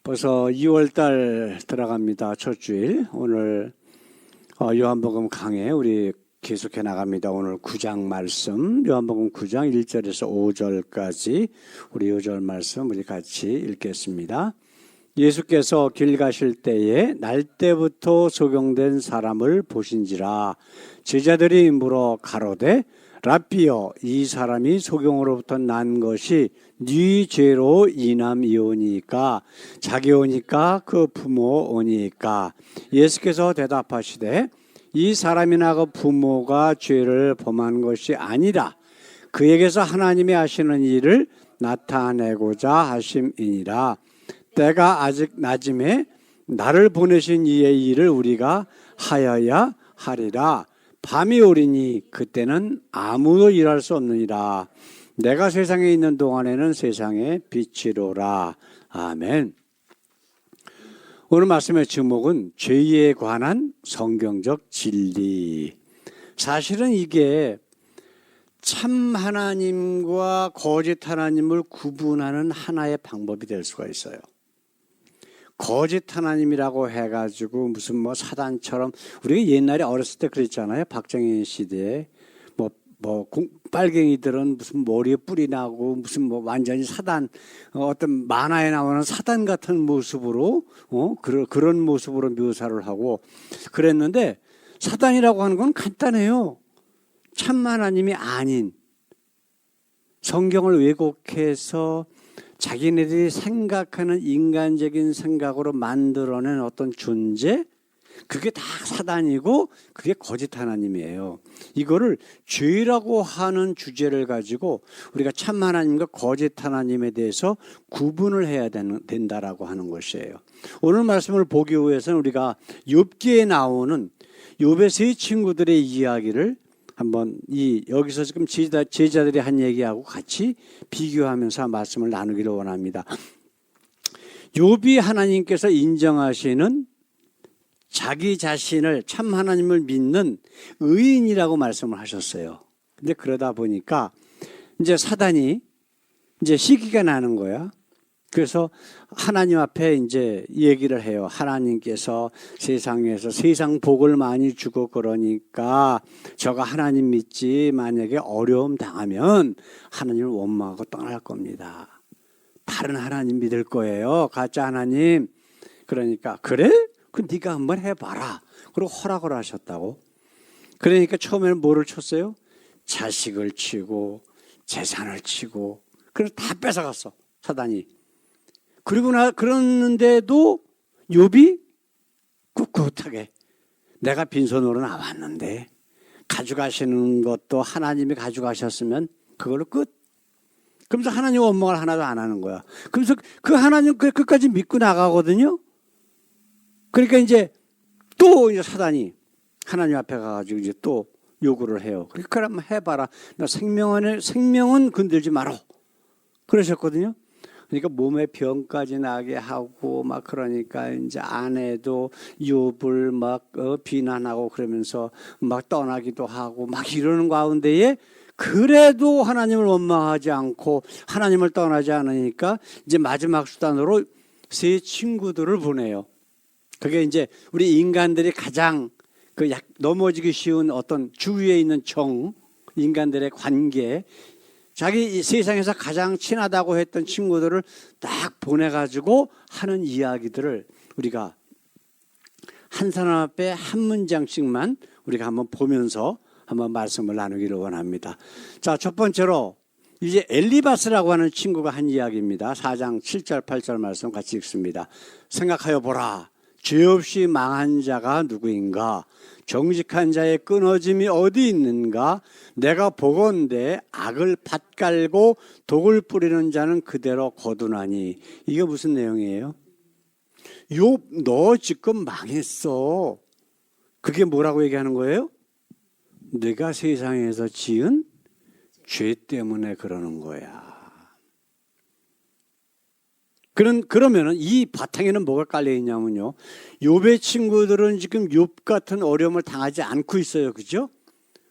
벌써 2월달 들어갑니다. 첫 주일. 오늘 요한복음 강해 우리 계속해 나갑니다. 오늘 9장 말씀, 요한복음 9장 1절에서 5절까지 우리 요절 말씀 우리 같이 읽겠습니다. 예수께서 길 가실 때에 날 때부터 소경된 사람을 보신지라. 제자들이 물어 가로되 랍비여, 이 사람이 소경으로부터 난 것이 네 죄로 인함이오니까 자기 오니까 그 부모 오니까. 예수께서 대답하시되 이 사람이나 그 부모가 죄를 범한 것이 아니라 그에게서 하나님이 하시는 일을 나타내고자 하심이니라. 때가 아직 낮음에 나를 보내신 이의 일을 우리가 하여야 하리라. 밤이 오리니 그때는 아무도 일할 수 없느니라. 내가 세상에 있는 동안에는 세상의 빛이로라. 아멘. 오늘 말씀의 제목은 죄에 관한 성경적 진리. 사실은 이게 참 하나님과 거짓 하나님을 구분하는 하나의 방법이 될 수가 있어요. 거짓 하나님이라고 해가지고 무슨 사단처럼, 우리가 옛날에 어렸을 때 그랬잖아요. 박정희 시대에 빨갱이들은 무슨 머리에 뿔이 나고 무슨 완전히 사단, 어떤 만화에 나오는 사단 같은 모습으로 그런 모습으로 묘사를 하고 그랬는데, 사단이라고 하는 건 간단해요. 참 하나님이 아닌, 성경을 왜곡해서 자기네들이 생각하는 인간적인 생각으로 만들어낸 어떤 존재, 그게 다 사단이고 그게 거짓 하나님이에요. 이거를 죄라고 하는 주제를 가지고 우리가 참 하나님과 거짓 하나님에 대해서 구분을 해야 된다라고 하는 것이에요. 오늘 말씀을 보기 위해서는 우리가 욥기에 나오는 욥의 세 친구들의 이야기를 한번 여기서 지금 제자들이 한 얘기하고 같이 비교하면서 말씀을 나누기를 원합니다. 욥이 하나님께서 인정하시는 자기 자신을 참 하나님을 믿는 의인이라고 말씀을 하셨어요. 근데 그러다 보니까 이제 사단이 이제 시기가 나는 거야. 그래서 하나님 앞에 이제 얘기를 해요. 하나님께서 세상에서 세상 복을 많이 주고 그러니까 저가 하나님 믿지 만약에 어려움 당하면 하나님을 원망하고 떠날 겁니다. 다른 하나님 믿을 거예요. 가짜 하나님. 그러니까 그래? 그 네가 한번 해봐라. 그리고 허락을 하셨다고. 그러니까 처음에는 뭐를 쳤어요? 자식을 치고 재산을 치고 그래서 다 뺏어갔어. 사단이. 그러는데도 욥이 꿋꿋하게 내가 빈손으로 나왔는데 가져가시는 것도 하나님이 가져가셨으면 그걸로 끝. 그러면서 하나님 원망을 하나도 안 하는 거야. 그러면서 그 하나님 끝까지 믿고 나가거든요. 그러니까 이제 또 이제 사단이 하나님 앞에 가가지고 이제 또 요구를 해요. 그러니까 한번 해봐라. 나 생명은 건들지 마라. 그러셨거든요. 그러니까 몸에 병까지 나게 하고 그러니까 이제 아내도 욥을 비난하고 그러면서 떠나기도 하고 이러는 가운데에 그래도 하나님을 원망하지 않고 하나님을 떠나지 않으니까 이제 마지막 수단으로 세 친구들을 보내요. 그게 이제 우리 인간들이 가장 넘어지기 쉬운 어떤 주위에 있는 인간들의 관계, 자기 세상에서 가장 친하다고 했던 친구들을 딱 보내가지고 하는 이야기들을 우리가 한 사람 앞에 한 문장씩만 우리가 한번 보면서 한번 말씀을 나누기를 원합니다. 자, 첫 번째로 이제 엘리바스라고 하는 친구가 한 이야기입니다. 4장 7절 8절 말씀 같이 읽습니다. 생각하여 보라. 죄 없이 망한 자가 누구인가? 정직한 자의 끊어짐이 어디 있는가? 내가 보건대 악을 밭갈고 독을 뿌리는 자는 그대로 거두나니. 이게 무슨 내용이에요? 욥, 너 지금 망했어. 그게 뭐라고 얘기하는 거예요? 네가 세상에서 지은 죄 때문에 그러는 거야. 그러면은 이 바탕에는 뭐가 깔려 있냐면요. 욥의 친구들은 지금 욥 같은 어려움을 당하지 않고 있어요. 그죠?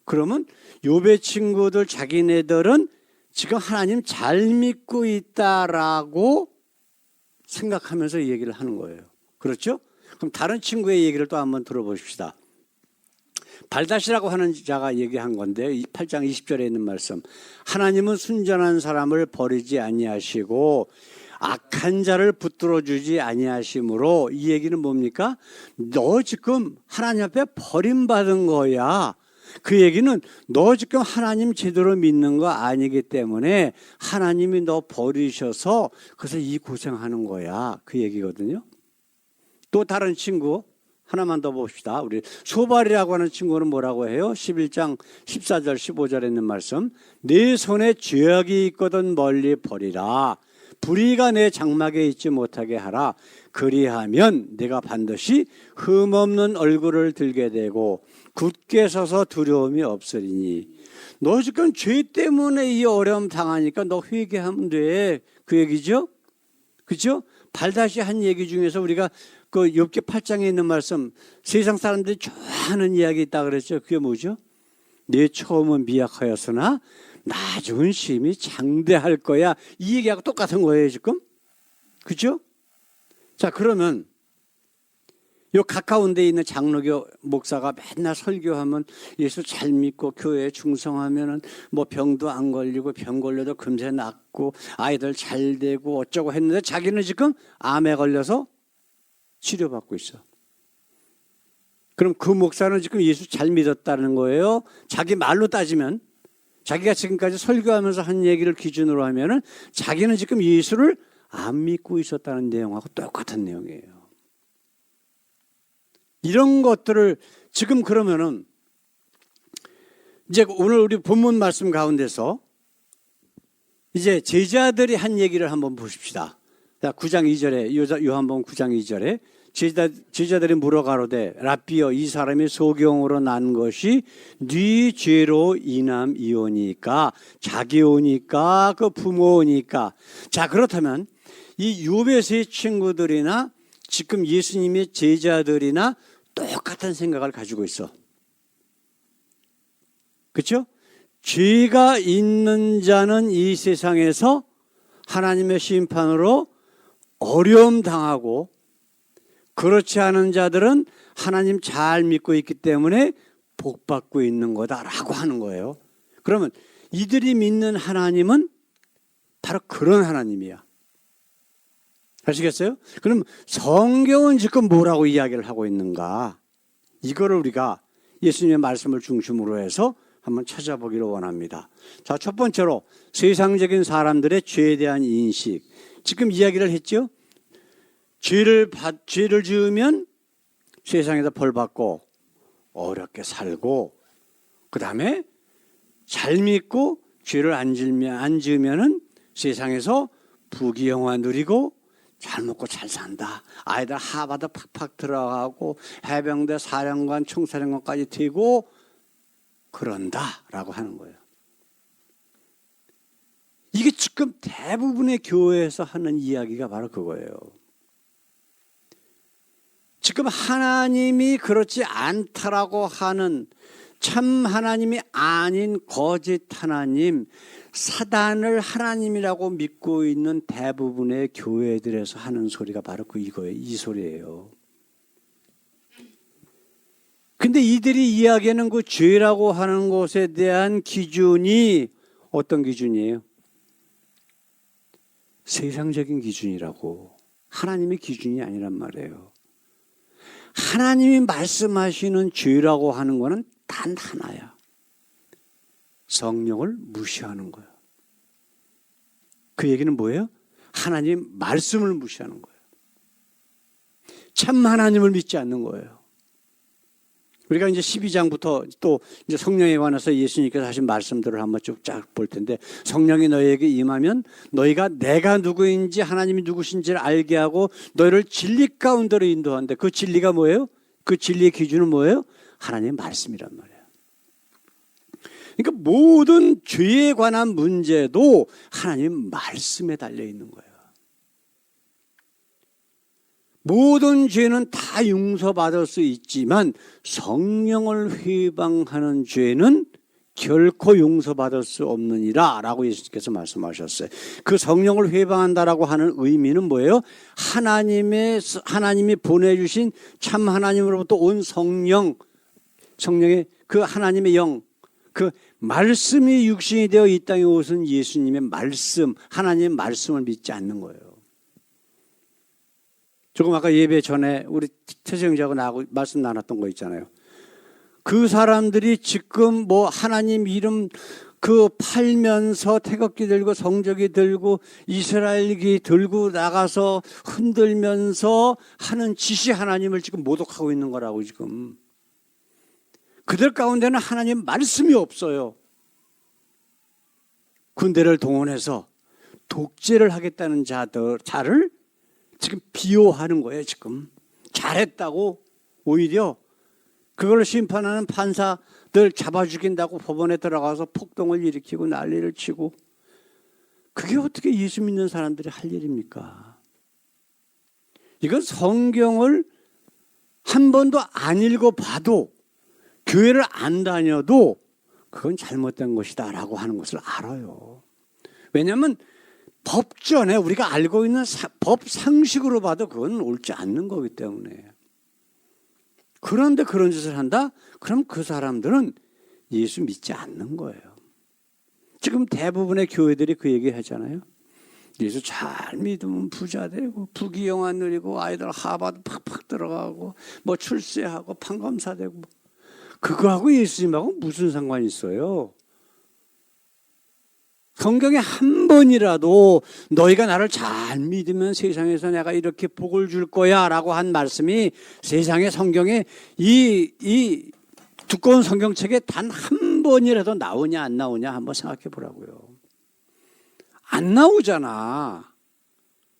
그러면 욥의 친구들 자기네들은 지금 하나님 잘 믿고 있다라고 생각하면서 얘기를 하는 거예요. 그렇죠? 그럼 다른 친구의 얘기를 또 한번 들어보십시다. 발닷이라고 하는 자가 얘기한 건데 8장 20절에 있는 말씀. 하나님은 순전한 사람을 버리지 아니하시고 악한 자를 붙들어 주지 아니하심으로, 이 얘기는 뭡니까? 너 지금 하나님 앞에 버림받은 거야. 그 얘기는 너 지금 하나님 제대로 믿는 거 아니기 때문에 하나님이 너 버리셔서 그래서 이 고생하는 거야. 그 얘기거든요. 또 다른 친구 하나만 더 봅시다. 우리 소발이라고 하는 친구는 뭐라고 해요? 11장 14절 15절에 있는 말씀. 네 손에 죄악이 있거든 멀리 버리라. 불의가 내 장막에 있지 못하게 하라. 그리하면 내가 반드시 흠없는 얼굴을 들게 되고 굳게 서서 두려움이 없으리니. 너 지금 죄 때문에 이 어려움 당하니까 너 회개하면 돼. 그 얘기죠? 그죠? 발다시 한 얘기 중에서 우리가 그 욥기 8장에 있는 말씀, 세상 사람들이 좋아하는 이야기 있다 그랬죠. 그게 뭐죠? 내 처음은 미약하였으나 나중은 심히 장대할 거야. 이 얘기하고 똑같은 거예요, 지금. 그죠? 자, 그러면 요 가까운 데 있는 장로교 목사가 맨날 설교하면 예수 잘 믿고 교회에 충성하면은 뭐 병도 안 걸리고 병 걸려도 금세 낫고 아이들 잘 되고 어쩌고 했는데 자기는 지금 암에 걸려서 치료받고 있어. 그럼 그 목사는 지금 예수 잘 믿었다는 거예요? 자기 말로 따지면, 자기가 지금까지 설교하면서 한 얘기를 기준으로 하면은 자기는 지금 예수를 안 믿고 있었다는 내용하고 똑같은 내용이에요. 이런 것들을 지금 그러면은 이제 오늘 우리 본문 말씀 가운데서 이제 제자들이 한 얘기를 한번 보십시다. 9장 2절에 요한복음 9장 2절에 제자들이 물어가로되 라삐여 이 사람이 소경으로 난 것이 네 죄로 인함이오니까, 자기 오니까 그 부모 오니까. 자, 그렇다면 이 욥의 세 친구들이나 지금 예수님의 제자들이나 똑같은 생각을 가지고 있어. 그렇죠? 죄가 있는 자는 이 세상에서 하나님의 심판으로 어려움 당하고, 그렇지 않은 자들은 하나님 잘 믿고 있기 때문에 복 받고 있는 거다라고 하는 거예요. 그러면 이들이 믿는 하나님은 바로 그런 하나님이야. 아시겠어요? 그럼 성경은 지금 뭐라고 이야기를 하고 있는가? 이거를 우리가 예수님의 말씀을 중심으로 해서 한번 찾아보기를 원합니다. 자, 첫 번째로 세상적인 사람들의 죄에 대한 인식. 지금 이야기를 했죠? 죄를 지으면 세상에서 벌 받고 어렵게 살고, 그 다음에 잘 믿고 죄를 안 지으면은 세상에서 부귀영화 누리고 잘 먹고 잘 산다. 아이들 하버드 팍팍 들어가고 해병대 사령관 총사령관까지 되고 그런다라고 하는 거예요. 이게 지금 대부분의 교회에서 하는 이야기가 바로 그거예요. 지금 하나님이 그렇지 않다라고 하는 참 하나님이 아닌 거짓 하나님, 사단을 하나님이라고 믿고 있는 대부분의 교회들에서 하는 소리가 바로 이거예요. 이 소리예요. 근데 이들이 이야기하는 그 죄라고 하는 것에 대한 기준이 어떤 기준이에요? 세상적인 기준이라고. 하나님의 기준이 아니란 말이에요. 하나님이 말씀하시는 죄라고 하는 것은 단 하나야. 성령을 무시하는 거야. 그 얘기는 뭐예요? 하나님 말씀을 무시하는 거예요. 참 하나님을 믿지 않는 거예요. 우리가 이제 12장부터 또 이제 성령에 관해서 예수님께서 하신 말씀들을 한번 쭉 쫙 볼 텐데, 성령이 너희에게 임하면 너희가 내가 누구인지 하나님이 누구신지를 알게 하고 너희를 진리 가운데로 인도하는데, 그 진리가 뭐예요? 그 진리의 기준은 뭐예요? 하나님의 말씀이란 말이에요. 그러니까 모든 죄에 관한 문제도 하나님 말씀에 달려 있는 거예요. 모든 죄는 다 용서받을 수 있지만 성령을 회방하는 죄는 결코 용서받을 수 없느니라 라고 예수님께서 말씀하셨어요. 그 성령을 회방한다라고 하는 의미는 뭐예요? 하나님이 보내주신 참 하나님으로부터 온 성령의 그 하나님의 영, 그 말씀이 육신이 되어 이 땅에 오신 예수님의 말씀, 하나님의 말씀을 믿지 않는 거예요. 조금 아까 예배 전에 우리 태정자하고 나하고 말씀 나눴던 거 있잖아요. 그 사람들이 지금 뭐 하나님 이름 그 팔면서 태극기 들고 성적이 들고 이스라엘기 들고 나가서 흔들면서 하는 짓이 하나님을 지금 모독하고 있는 거라고 지금. 그들 가운데는 하나님 말씀이 없어요. 군대를 동원해서 독재를 하겠다는 자를 지금 비호하는 거예요. 지금 잘했다고 오히려 그걸 심판하는 판사들 잡아 죽인다고 법원에 들어가서 폭동을 일으키고 난리를 치고, 그게 어떻게 예수 믿는 사람들이 할 일입니까? 이건 성경을 한 번도 안 읽어봐도, 교회를 안 다녀도 그건 잘못된 것이다 라고 하는 것을 알아요. 왜냐하면 법전에 우리가 알고 있는 법 상식으로 봐도 그건 옳지 않는 거기 때문에. 그런데 그런 짓을 한다? 그럼 그 사람들은 예수 믿지 않는 거예요. 지금 대부분의 교회들이 그 얘기 하잖아요. 예수 잘 믿으면 부자 되고 부귀영화 누리고 아이들 하버드 팍팍 들어가고 뭐 출세하고 판검사 되고, 그거하고 예수님하고 무슨 상관이 있어요? 성경에 한 번이라도 너희가 나를 잘 믿으면 세상에서 내가 이렇게 복을 줄 거야 라고 한 말씀이 세상의 성경에 이 두꺼운 성경책에 단 한 번이라도 나오냐 안 나오냐 한번 생각해 보라고요. 안 나오잖아.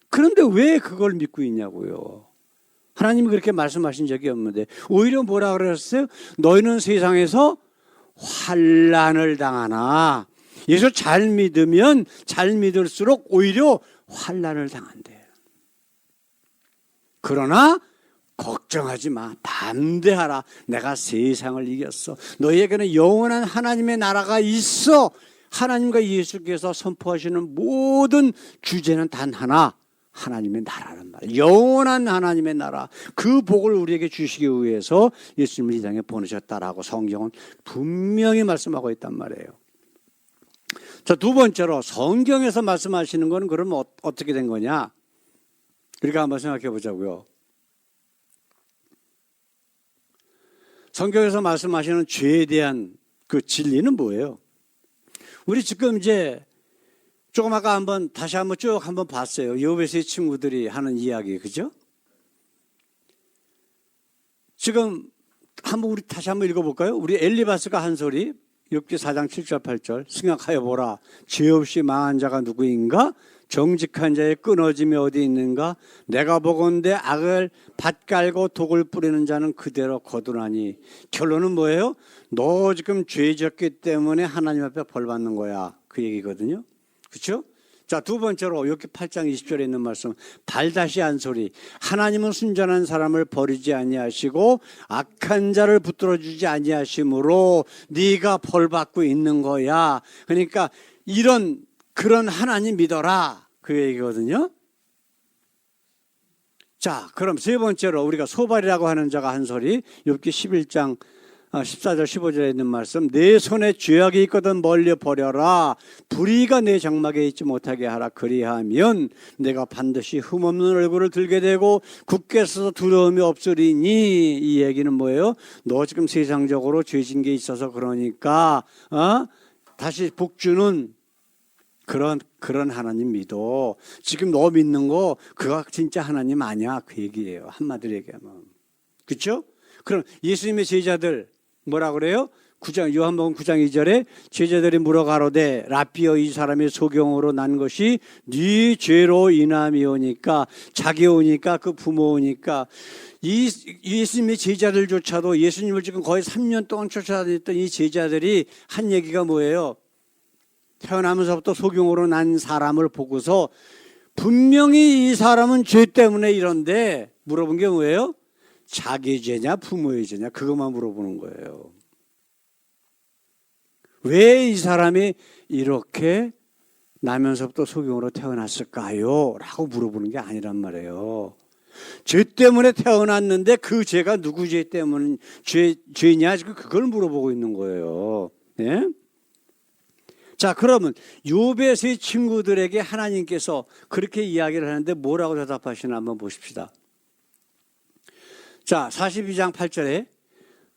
그런데 왜 그걸 믿고 있냐고요. 하나님이 그렇게 말씀하신 적이 없는데 오히려 뭐라 그랬어요? 너희는 세상에서 환난을 당하나, 예수 잘 믿으면 잘 믿을수록 오히려 환난을 당한대요. 그러나 걱정하지 마. 담대하라. 내가 세상을 이겼어. 너희에게는 영원한 하나님의 나라가 있어. 하나님과 예수께서 선포하시는 모든 주제는 단 하나, 하나님의 나라란 말이에요. 영원한 하나님의 나라, 그 복을 우리에게 주시기 위해서 예수님을 이 땅에 보내셨다라고 성경은 분명히 말씀하고 있단 말이에요. 자, 두 번째로 성경에서 말씀하시는 건 그러면 어떻게 된 거냐? 우리가 한번 생각해 보자고요. 성경에서 말씀하시는 죄에 대한 그 진리는 뭐예요? 우리 지금 이제 조금 아까 다시 한번 쭉 한번 봤어요. 요베스의 친구들이 하는 이야기, 그죠? 지금 한번 우리 다시 한번 읽어볼까요? 우리 엘리바스가 한 소리, 욥기 4장 7절 8절. 생각하여 보라. 죄 없이 망한 자가 누구인가? 정직한 자의 끊어짐이 어디 있는가? 내가 보건대 악을 밭 깔고 독을 뿌리는 자는 그대로 거두나니. 결론은 뭐예요? 너 지금 죄 지었기 때문에 하나님 앞에 벌 받는 거야. 그 얘기거든요. 그렇죠? 자, 두 번째로 욥기 8장 20절에 있는 말씀, 발다시 한 소리. 하나님은 순전한 사람을 버리지 아니하시고 악한 자를 붙들어 주지 아니하심으로 네가 벌 받고 있는 거야. 그러니까 그런 하나님 믿어라, 그 얘기거든요. 자, 그럼 세 번째로 우리가 소발이라고 하는 자가 한 소리, 욥기 11장 14절 15절에 있는 말씀, 내 손에 죄악이 있거든 멀리 버려라. 불의가 내 장막에 있지 못하게 하라. 그리하면 내가 반드시 흠없는 얼굴을 들게 되고 굳게 서서 두려움이 없으리니. 이 얘기는 뭐예요? 너 지금 세상적으로 죄진 게 있어서 그러니까 다시 복주는 그런 하나님 믿어. 지금 너 믿는 거 그가 진짜 하나님 아니야, 그 얘기예요. 한마디로 얘기하면. 그렇죠? 그럼 예수님의 제자들 뭐라 그래요? 요한복음 9장 2절에 제자들이 물어가로되 라삐여, 이 사람이 소경으로 난 것이 네 죄로 인함이오니까, 자기 오니까 그 부모 오니까. 이 예수님의 제자들조차도 예수님을 지금 거의 3년 동안 쫓아다녔던 이 제자들이 한 얘기가 뭐예요? 태어나면서부터 소경으로 난 사람을 보고서 분명히 이 사람은 죄 때문에 이런데 물어본 게 뭐예요? 자기 죄냐 부모의 죄냐, 그것만 물어보는 거예요. 왜 이 사람이 이렇게 나면서부터 소경으로 태어났을까요? 라고 물어보는 게 아니란 말이에요. 죄 때문에 태어났는데 그 죄가 누구 죄 때문에 죄냐? 지금 그걸 물어보고 있는 거예요. 네? 자, 그러면 욥의 세 친구들에게 하나님께서 그렇게 이야기를 하는데 뭐라고 대답하시나 한번 보십시다. 자, 42장 8절에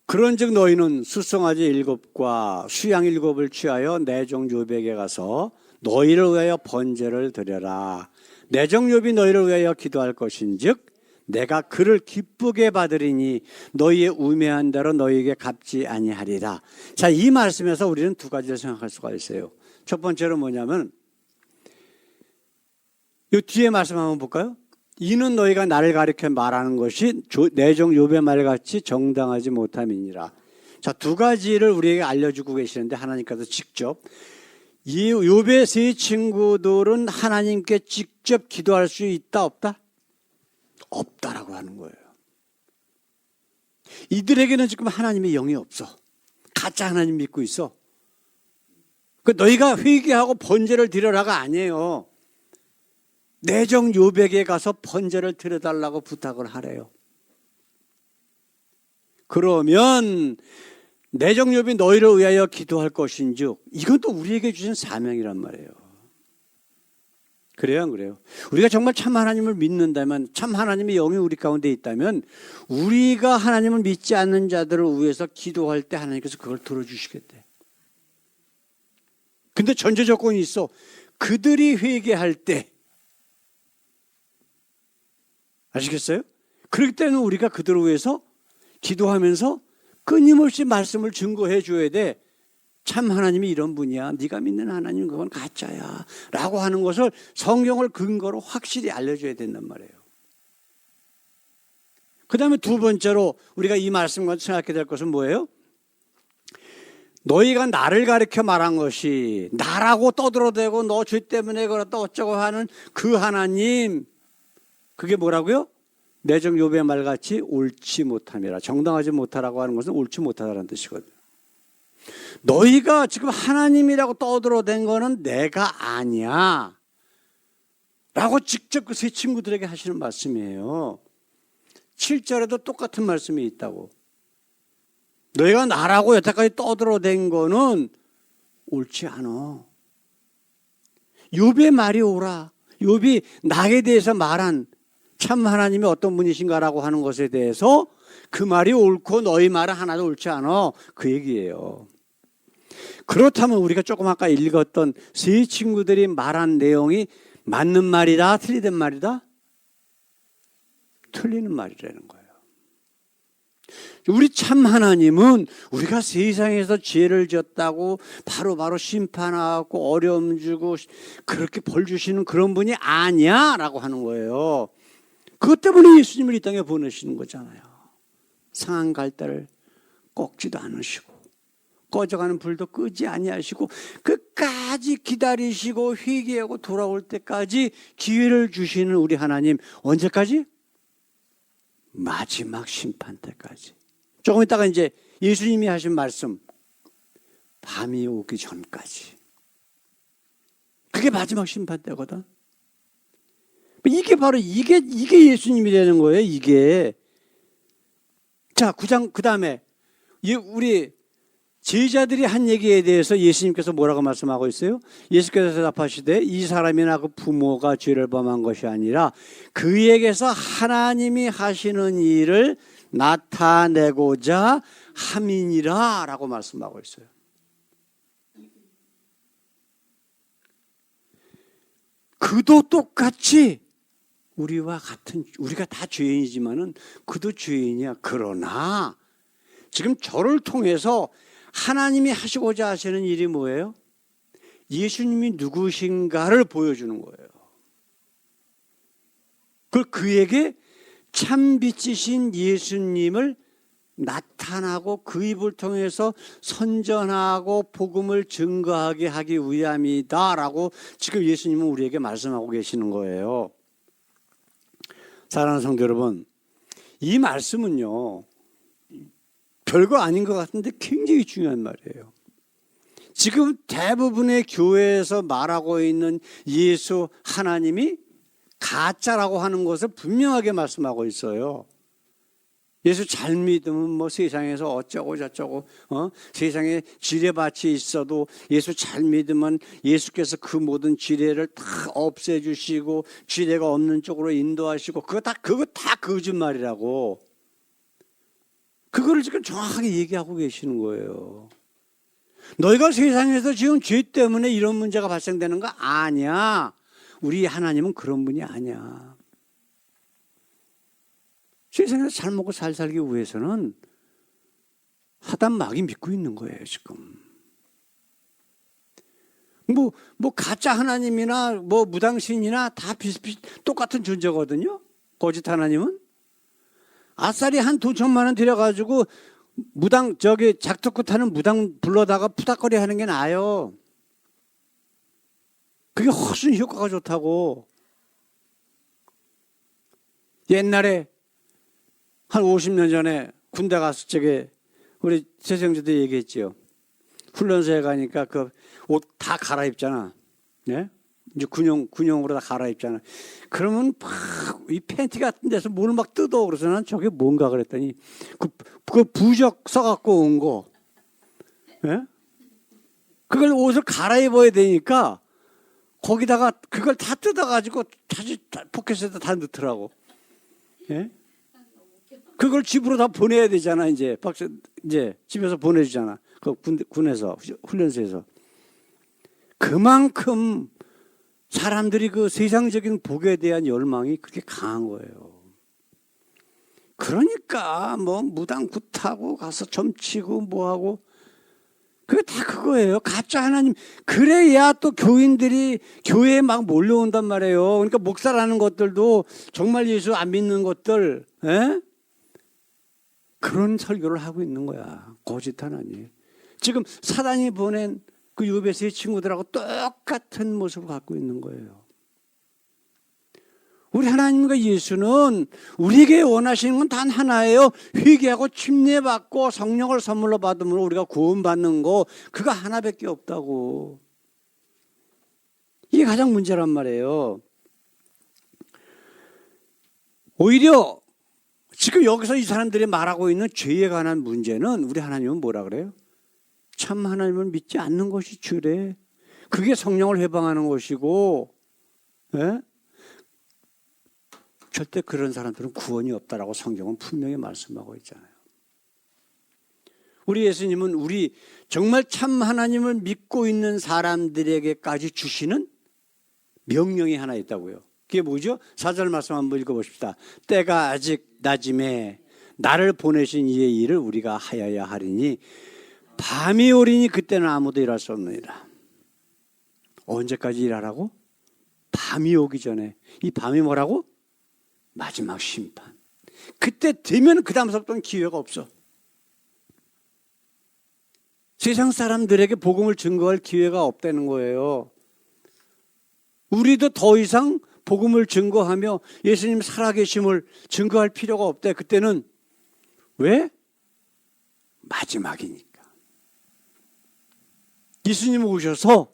그런즉 너희는 수송아지 7과 수양 7을 취하여 내 종 욥에게 가서 너희를 위하여 번제를 드려라. 내 종 욥이 너희를 위하여 기도할 것인즉 내가 그를 기쁘게 받으리니 너희의 우매한 대로 너희에게 갚지 아니하리라. 자, 이 말씀에서 우리는 두 가지를 생각할 수가 있어요. 첫 번째로 뭐냐면 이 뒤에 말씀 한번 볼까요? 이는 너희가 나를 가리켜 말하는 것이 내 종 욥의 말같이 정당하지 못함이니라. 자, 두 가지를 우리에게 알려주고 계시는데 하나님께서 직접 이 욥의 세 친구들은 하나님께 직접 기도할 수 있다 없다? 없다라고 하는 거예요. 이들에게는 지금 하나님의 영이 없어. 가짜 하나님 믿고 있어. 그 너희가 회개하고 번제를 드려라가 아니에요. 내 종 욥에게 가서 번제를 드려달라고 부탁을 하래요. 그러면 내 종 욥이 너희를 위하여 기도할 것인즉 이건 또 우리에게 주신 사명이란 말이에요. 그래요, 안 그래요? 우리가 정말 참 하나님을 믿는다면, 참 하나님의 영이 우리 가운데 있다면 우리가 하나님을 믿지 않는 자들을 위해서 기도할 때 하나님께서 그걸 들어주시겠대. 근데 전제 조건이 있어. 그들이 회개할 때, 아시겠어요? 그렇기 때문에 우리가 그들을 위해서 기도하면서 끊임없이 말씀을 증거해 줘야 돼. 참 하나님이 이런 분이야. 네가 믿는 하나님 그건 가짜야 라고 하는 것을 성경을 근거로 확실히 알려줘야 된단 말이에요. 그 다음에 두 번째로 우리가 이 말씀과 생각하게 될 것은 뭐예요? 너희가 나를 가리켜 말한 것이 나라고 떠들어대고 너 죄 때문에 그렇다 어쩌고 하는 그 하나님, 그게 뭐라고요? 내 종 욥의 말같이 옳지 못함이라. 정당하지 못하라고 하는 것은 옳지 못하다라는 뜻이거든요. 너희가 지금 하나님이라고 떠들어댄 거는 내가 아니야 라고 직접 그 세 친구들에게 하시는 말씀이에요. 7절에도 똑같은 말씀이 있다고. 너희가 나라고 여태까지 떠들어댄 거는 옳지 않아. 욥의 말이 옳아. 욥이 나에 대해서 말한 참 하나님이 어떤 분이신가라고 하는 것에 대해서 그 말이 옳고 너희 말은 하나도 옳지 않아. 그 얘기예요. 그렇다면 우리가 조금 아까 읽었던 세 친구들이 말한 내용이 맞는 말이다, 틀리는 말이다? 틀리는 말이라는 거예요. 우리 참 하나님은 우리가 세상에서 죄를 지었다고 바로바로 심판하고 어려움 주고 그렇게 벌 주시는 그런 분이 아니야 라고 하는 거예요. 그것 때문에 예수님을 이 땅에 보내시는 거잖아요. 상한 갈대를 꺾지도 않으시고 꺼져가는 불도 끄지 아니하시고 끝까지 기다리시고 회개하고 돌아올 때까지 기회를 주시는 우리 하나님, 언제까지? 마지막 심판 때까지. 조금 있다가 이제 예수님이 하신 말씀, 밤이 오기 전까지. 그게 마지막 심판 때거든. 이게 바로 이게 예수님이 되는 거예요. 이게. 자, 9장 그 다음에 우리 제자들이 한 얘기에 대해서 예수님께서 뭐라고 말씀하고 있어요? 예수께서 대답하시되 이 사람이나 그 부모가 죄를 범한 것이 아니라 그에게서 하나님이 하시는 일을 나타내고자 함이니라 라고 말씀하고 있어요. 그도 똑같이 우리와 같은, 우리가 다 죄인이지만은 그도 죄인이야. 그러나 지금 저를 통해서 하나님이 하시고자 하시는 일이 뭐예요? 예수님이 누구신가를 보여주는 거예요. 그에게 참 빛이신 예수님을 나타나고 그 입을 통해서 선전하고 복음을 증거하게 하기 위함이다 라고 지금 예수님은 우리에게 말씀하고 계시는 거예요. 사랑하는 성도 여러분, 이 말씀은요 별거 아닌 것 같은데 굉장히 중요한 말이에요. 지금 대부분의 교회에서 말하고 있는 예수 하나님이 가짜라고 하는 것을 분명하게 말씀하고 있어요. 예수 잘 믿으면 뭐 세상에서 어쩌고 저쩌고 세상에 지뢰밭이 있어도 예수 잘 믿으면 예수께서 그 모든 지뢰를 다 없애주시고 지뢰가 없는 쪽으로 인도하시고 그거 다 거짓말이라고. 그거를 지금 정확하게 얘기하고 계시는 거예요. 너희가 세상에서 지금 죄 때문에 이런 문제가 발생되는 거 아니야. 우리 하나님은 그런 분이 아니야. 세상에서 잘 먹고 잘 살기 위해서는 하단 마귀 믿고 있는 거예요, 지금. 뭐 가짜 하나님이나 뭐 무당신이나 다 똑같은 존재거든요. 거짓 하나님은. 아싸리 한 2천만 원 들여가지고 무당 작두꽃 하는 무당 불러다가 푸닥거리 하는 게 나아요. 그게 훨씬 효과가 좋다고. 옛날에 한 50년 전에 군대 갔을 적에 우리 재성주도 얘기했지요. 훈련소에 가니까 그 옷 다 갈아입잖아. 네? 이제 군용으로 다 갈아입잖아. 그러면 막 이 팬티 같은 데서 뭘 막 뜯어. 그래서 난 저게 뭔가 그랬더니 그 부적 써갖고 온 거. 예? 그걸 옷을 갈아입어야 되니까 거기다가 그걸 다 뜯어가지고 다시 포켓에다 다 넣더라고. 예? 그걸 집으로 다 보내야 되잖아. 이제 집에서 보내주잖아. 그 군에서 훈련소에서. 그만큼 사람들이 그 세상적인 복에 대한 열망이 그렇게 강한 거예요. 그러니까 뭐 무당 굿하고 가서 점치고 뭐하고 그게 다 그거예요. 가짜 하나님. 그래야 또 교인들이 교회에 막 몰려온단 말이에요. 그러니까 목사라는 것들도 정말 예수 안 믿는 것들, 에? 그런 설교를 하고 있는 거야. 거짓 하나님. 지금 사단이 보낸 그 요베스의 친구들하고 똑같은 모습을 갖고 있는 거예요. 우리 하나님과 예수는 우리에게 원하시는 건 단 하나예요. 회개하고 침례받고 성령을 선물로 받으면 우리가 구원받는 거 그거 하나밖에 없다고. 이게 가장 문제란 말이에요. 오히려 지금 여기서 이 사람들이 말하고 있는 죄에 관한 문제는 우리 하나님은 뭐라 그래요? 참 하나님을 믿지 않는 것이 죄래. 그게 성령을 해방하는 것이고, 예? 절대 그런 사람들은 구원이 없다라고 성경은 분명히 말씀하고 있잖아요. 우리 예수님은 우리 정말 참 하나님을 믿고 있는 사람들에게까지 주시는 명령이 하나 있다고요. 그게 뭐죠? 4절 말씀 한번 읽어보십시다. 때가 아직 낮음에 나를 보내신 이의 일을 우리가 하여야 하리니 밤이 오리니 그때는 아무도 일할 수 없느니라. 언제까지 일하라고? 밤이 오기 전에. 이 밤이 뭐라고? 마지막 심판. 그때 되면 그 다음부터는 기회가 없어. 세상 사람들에게 복음을 증거할 기회가 없다는 거예요. 우리도 더 이상 복음을 증거하며 예수님 살아계심을 증거할 필요가 없대. 그때는 왜? 마지막이니까. 예수님 오셔서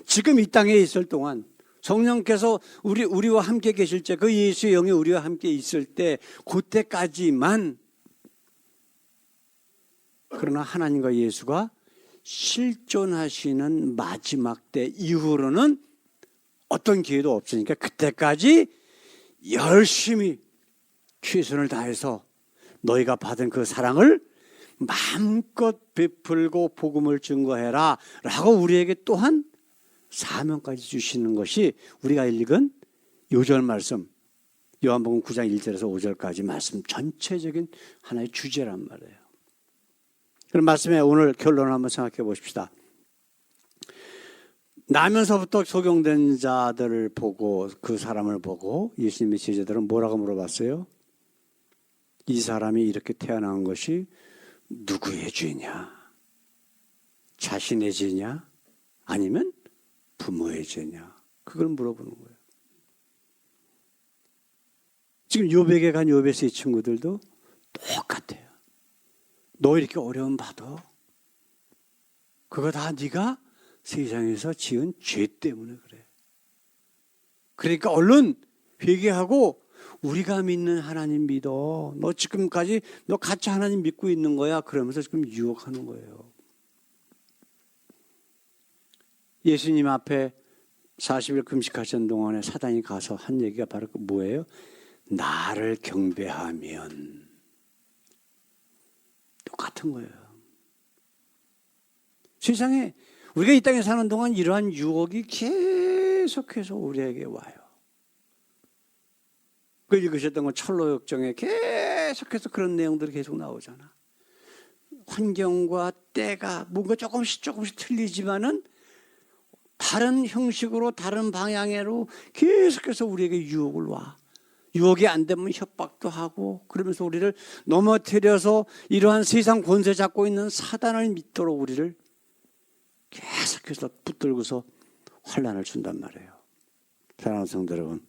지금 이 땅에 있을 동안 성령께서 우리와 함께 계실 때, 그 예수의 영이 우리와 함께 있을 때, 그때까지만. 그러나 하나님과 예수가 실존하시는 마지막 때 이후로는 어떤 기회도 없으니까 그때까지 열심히 최선을 다해서 너희가 받은 그 사랑을 마음껏 베풀고 복음을 증거해라 라고 우리에게 또한 사명까지 주시는 것이 우리가 읽은 요절 말씀, 요한복음 9장 1절에서 5절까지 말씀 전체적인 하나의 주제란 말이에요. 그런 말씀에 오늘 결론을 한번 생각해 보십시다. 나면서부터 소경된 자들을 보고, 그 사람을 보고 예수님의 제자들은 뭐라고 물어봤어요? 이 사람이 이렇게 태어난 것이 누구의 죄냐? 자신의 죄냐? 아니면 부모의 죄냐? 그걸 물어보는 거예요. 지금 요백에 간 요베스의 친구들도 똑같아요. 너 이렇게 어려움 받아? 그거 다 네가 세상에서 지은 죄 때문에 그래. 그러니까 얼른 회개하고 우리가 믿는 하나님 믿어. 너 지금까지 너 같이 하나님 믿고 있는 거야. 그러면서 지금 유혹하는 거예요. 예수님 앞에 40일 금식하신 동안에 사단이 가서 한 얘기가 바로 뭐예요? 나를 경배하면. 똑같은 거예요. 세상에 우리가 이 땅에 사는 동안 이러한 유혹이 계속해서 우리에게 와요. 그 읽으셨던 건 철로역정에 계속해서 그런 내용들이 계속 나오잖아. 환경과 때가 뭔가 조금씩 틀리지만은 다른 형식으로 다른 방향으로 계속해서 우리에게 유혹을 와. 유혹이 안 되면 협박도 하고 그러면서 우리를 넘어뜨려서 이러한 세상 권세 잡고 있는 사단을 믿도록 우리를 계속해서 붙들고서 환난을 준단 말이에요. 사랑하는 성도 여러분,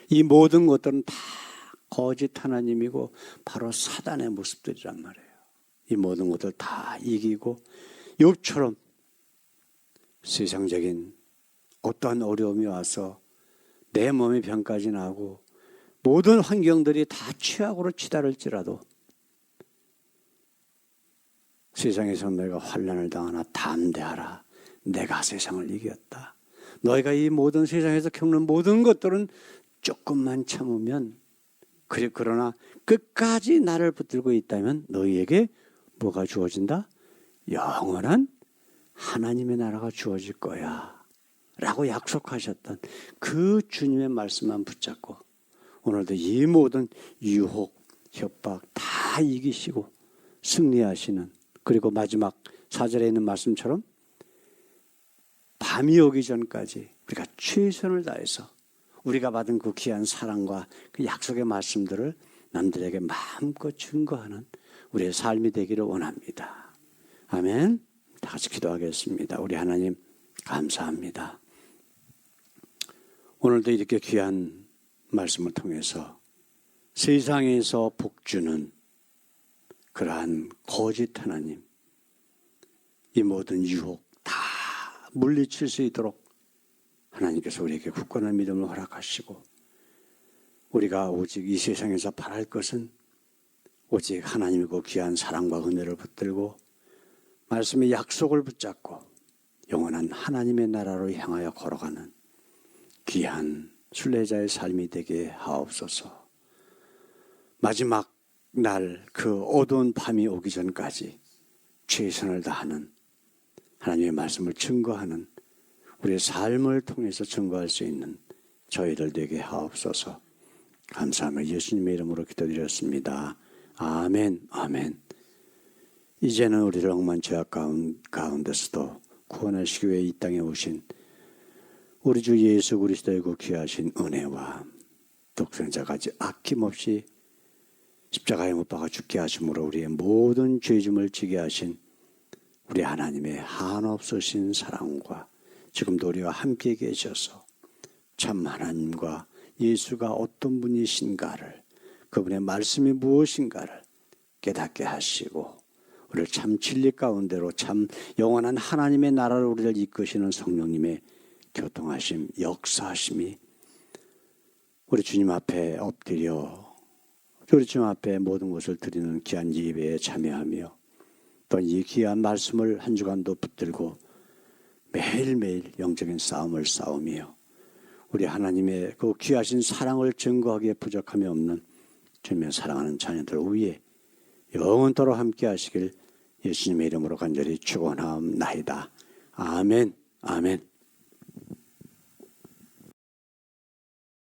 이 모든 것들은 다 거짓 하나님이고 바로 사단의 모습들이란 말이에요. 이 모든 것들 다 이기고 욥처럼 세상적인 어떠한 어려움이 와서 내 몸에 병까지 나고 모든 환경들이 다 최악으로 치달을지라도 세상에서 너희가 환난을 당하나 담대하라. 내가 세상을 이겼다. 너희가 이 모든 세상에서 겪는 모든 것들은 조금만 참으면 그러나 끝까지 나를 붙들고 있다면 너희에게 뭐가 주어진다? 영원한 하나님의 나라가 주어질 거야 라고 약속하셨던 그 주님의 말씀만 붙잡고 오늘도 이 모든 유혹, 협박 다 이기시고 승리하시는, 그리고 마지막 4절에 있는 말씀처럼 밤이 오기 전까지 우리가 최선을 다해서 우리가 받은 그 귀한 사랑과 그 약속의 말씀들을 남들에게 마음껏 증거하는 우리의 삶이 되기를 원합니다. 아멘. 다 같이 기도하겠습니다. 우리 하나님 감사합니다. 오늘도 이렇게 귀한 말씀을 통해서 세상에서 복주는 그러한 거짓 하나님, 이 모든 유혹 다 물리칠 수 있도록 하나님께서 우리에게 굳건한 믿음을 허락하시고 우리가 오직 이 세상에서 바랄 것은 오직 하나님의 그 귀한 사랑과 은혜를 붙들고 말씀의 약속을 붙잡고 영원한 하나님의 나라로 향하여 걸어가는 귀한 순례자의 삶이 되게 하옵소서. 마지막 날 그 어두운 밤이 오기 전까지 최선을 다하는 하나님의 말씀을 증거하는 우리의 삶을 통해서 증거할 수 있는 저희들 되게 하옵소서. 감사하며 예수님의 이름으로 기도드렸습니다. 아멘, 아멘. 이제는 우리를 억만 죄악 가운데서도 구원하시기 위해 이 땅에 오신 우리 주 예수 그리스도의 그 귀하신 은혜와 독생자까지 아낌없이 십자가에 못 박아 죽게 하심으로 우리의 모든 죄짐을 지게 하신 우리 하나님의 한없으신 사랑과 지금도 우리와 함께 계셔서 참 하나님과 예수가 어떤 분이신가를, 그분의 말씀이 무엇인가를 깨닫게 하시고 우리를 참 진리 가운데로 참 영원한 하나님의 나라를 우리를 이끄시는 성령님의 교통하심, 역사하심이 우리 주님 앞에 엎드려 우리 주님 앞에 모든 것을 드리는 귀한 예배에 참여하며 또 이 귀한 말씀을 한 주간도 붙들고 매일매일 영적인 싸움을 싸우며 우리 하나님의 그 귀하신 사랑을 증거하기에 부족함이 없는 주님의 사랑하는 자녀들 위에 영원토록 함께 하시길 예수님의 이름으로 간절히 축원하옵나이다. 아멘, 아멘.